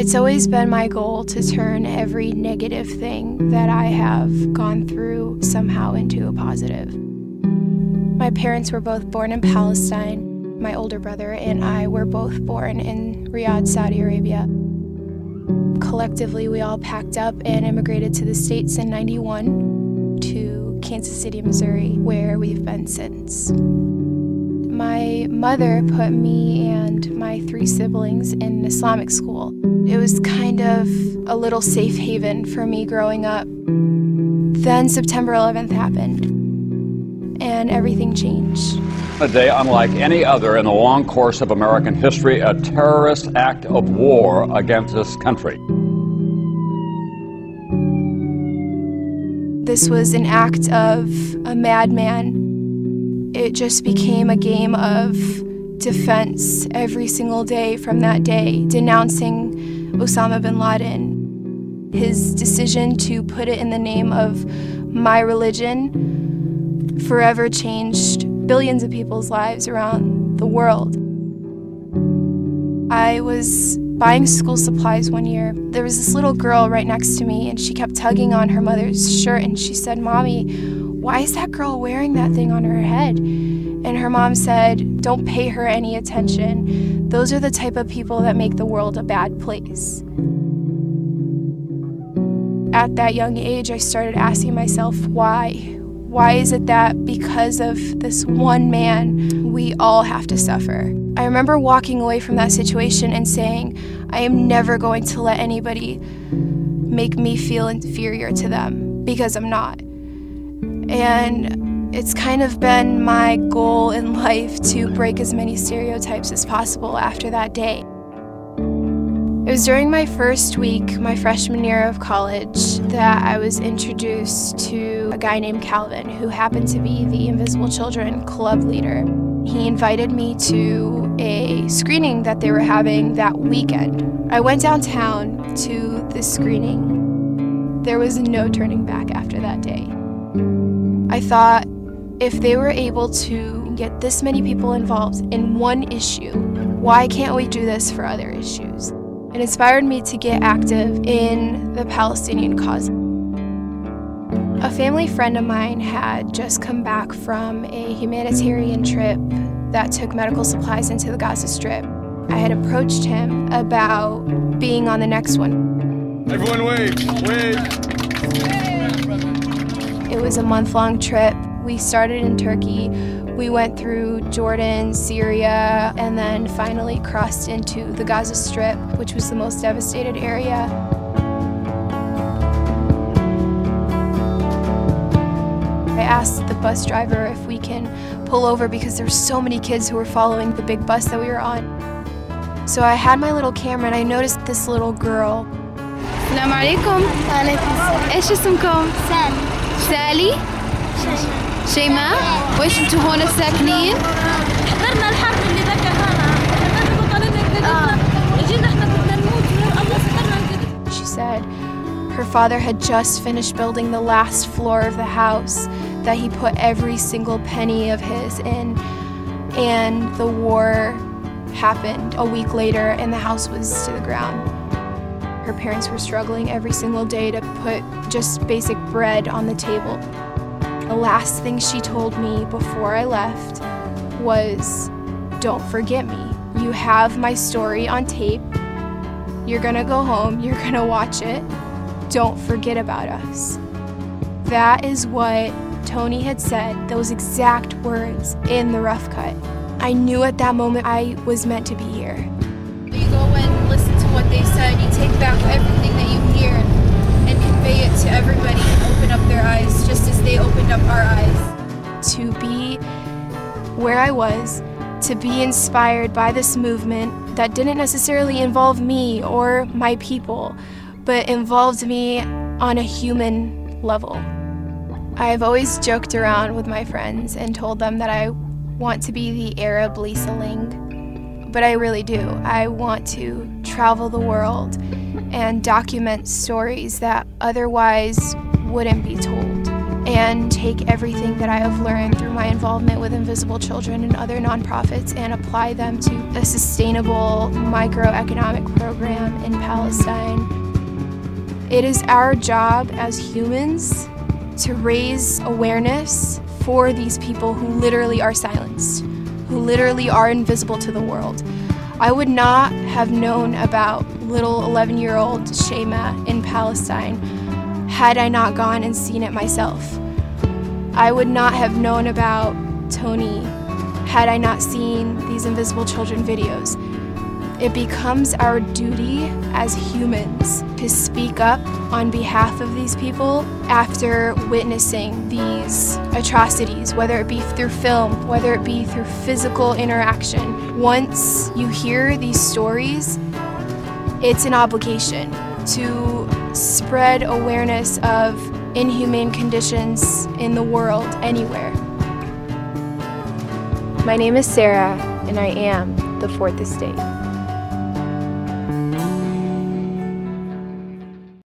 It's always been my goal to turn every negative thing that I have gone through somehow into a positive. My parents were both born in Palestine. My older brother and I were both born in Riyadh, Saudi Arabia. Collectively, we all packed up and immigrated to the States in '91 to Kansas City, Missouri, where we've been since. My mother put me and my 3 siblings in Islamic school. It was kind of a little safe haven for me growing up. Then September 11th happened, and everything changed. A day unlike any other in the long course of American history, a terrorist act of war against this country. This was an act of a madman. It just became a game of defense every single day from that day, denouncing Osama bin Laden. His decision to put it in the name of my religion forever changed billions of people's lives around the world. I was buying school supplies one year. There was this little girl right next to me, and she kept tugging on her mother's shirt, and she said, "Mommy, why is that girl wearing that thing on her head?" And her mom said, "Don't pay her any attention. Those are the type of people that make the world a bad place." At that young age, I started asking myself, why? Why is it that because of this one man, we all have to suffer? I remember walking away from that situation and saying, I am never going to let anybody make me feel inferior to them, because I'm not. And it's kind of been my goal in life to break as many stereotypes as possible after that day. It was during my first week, my freshman year of college, that I was introduced to a guy named Calvin, who happened to be the Invisible Children club leader. He invited me to a screening that they were having that weekend. I went downtown to this screening. There was no turning back after that day. I thought, if they were able to get this many people involved in one issue, why can't we do this for other issues? It inspired me to get active in the Palestinian cause. A family friend of mine had just come back from a humanitarian trip that took medical supplies into the Gaza Strip. I had approached him about being on the next one. Everyone wave, wave. It was a month-long trip. We started in Turkey. We went through Jordan, Syria, and then finally crossed into the Gaza Strip, which was the most devastated area. I asked the bus driver if we can pull over because there were so many kids who were following the big bus that we were on. So I had my little camera and I noticed this little girl. السلام عليكم. ايش اسمكم؟ سالي. شيماء. وإيش انتوا هون ساكنين؟ حضرنا الحرب اللي ذكرها اجينا احنا بدنا نموت الله سترنا. She said her father had just finished building the last floor of the house that he put every single penny of his in, and the war happened a week later and the house was to the ground. Her parents were struggling every single day to put just basic bread on the table. The last thing she told me before I left was, "Don't forget me. You have my story on tape. You're gonna go home, you're gonna watch it. Don't forget about us." That is what Tony had said, those exact words in the rough cut. I knew at that moment I was meant to be here. You go and listen to what they said, you take back everything that you hear and convey it to everybody and open up their eyes just as they opened up our eyes. To be where I was, to be inspired by this movement that didn't necessarily involve me or my people, but involved me on a human level. I've always joked around with my friends and told them that I want to be the Arab Lisa Ling, but I really do. I want to travel the world and document stories that otherwise wouldn't be told, and take everything that I have learned through my involvement with Invisible Children and other nonprofits and apply them to a sustainable microeconomic program in Palestine. It is our job as humans to raise awareness for these people who literally are silenced, who literally are invisible to the world. I would not have known about little 11-year-old Shayma in Palestine had I not gone and seen it myself. I would not have known about Tony had I not seen these Invisible Children videos. It becomes our duty as humans to speak up on behalf of these people after witnessing these atrocities, whether it be through film, whether it be through physical interaction. Once you hear these stories, it's an obligation to spread awareness of inhumane conditions in the world anywhere. My name is Sarah, and I am the Fourth Estate.